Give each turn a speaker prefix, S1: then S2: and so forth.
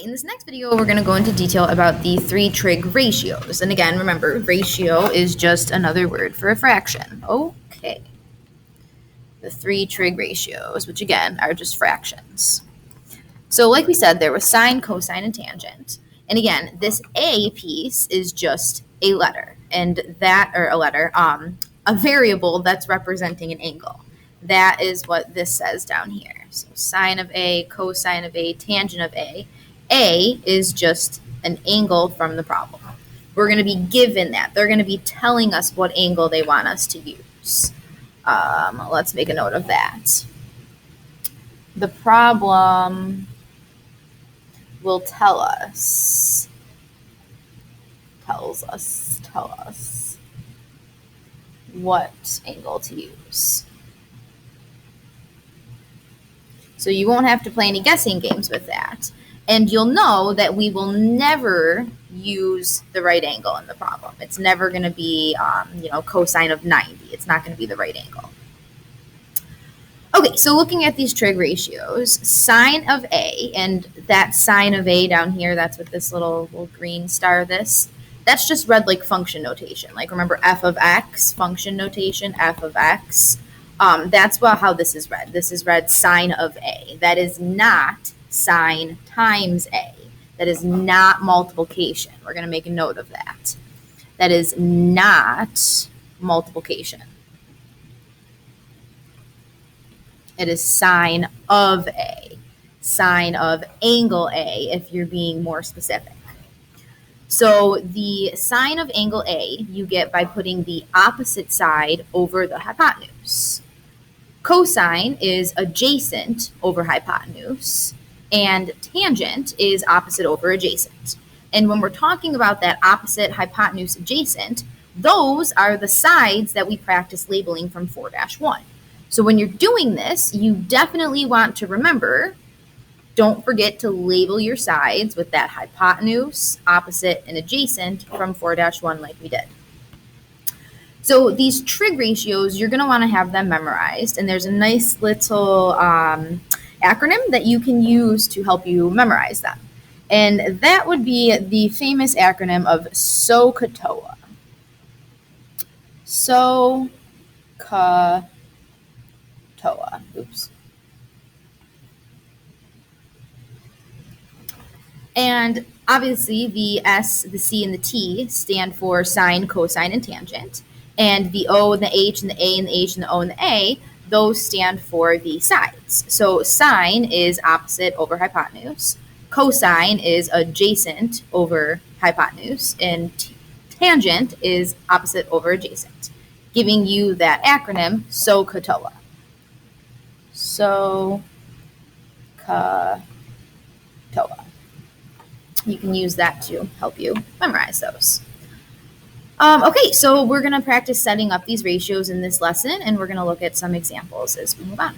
S1: in this next video, we're going to go into detail about the three trig ratios. And again, remember, ratio is just another word for a fraction. Okay. The three trig ratios, which again are just fractions. So like we said, there was sine, cosine, and tangent. And again, this A piece is just a letter, and that, or a variable that's representing an angle. That is what this says down here. So sine of A, cosine of A, tangent of A. A is just an angle from the problem. We're going to be given that. They're going to be telling us what angle they want us to use. Let's make a note of that. The problem will tell us what angle to use. So you won't have to play any guessing games with that. And you'll know that we will never use the right angle in the problem. It's never going to be, cosine of 90. It's not going to be the right angle. Okay, so looking at these trig ratios, sine of A, and that sine of A down here, that's what this little green star, that's just read like function notation. Like remember f of x, function notation, f of x. That's how this is read. This is read sine of A. That is not sine times A. That is not multiplication. We're going to make a note of that. That is not multiplication. It is sine of A. Sine of angle A, if you're being more specific. So the sine of angle A you get by putting the opposite side over the hypotenuse. Cosine is adjacent over hypotenuse, and tangent is opposite over adjacent. And when we're talking about that opposite, hypotenuse, adjacent, those are the sides that we practice labeling from 4-1. So when you're doing this, you definitely want to remember, don't forget to label your sides with that hypotenuse, opposite, and adjacent from 4-1 like we did. So these trig ratios, you're going to want to have them memorized, and there's a nice little acronym that you can use to help you memorize them. And that would be the famous acronym of SOHCAHTOA. SOHCAHTOA. Oops. And obviously the S, the C, and the T stand for sine, cosine, and tangent. And the O, and the H, and the A, and the H, and the O, and the A, those stand for the sides. So sine is opposite over hypotenuse. Cosine is adjacent over hypotenuse. And tangent is opposite over adjacent, giving you that acronym SOHCAHTOA. SOHCAHTOA. You can use that to help you memorize those. Okay, so we're going to practice setting up these ratios in this lesson, and we're going to look at some examples as we move on.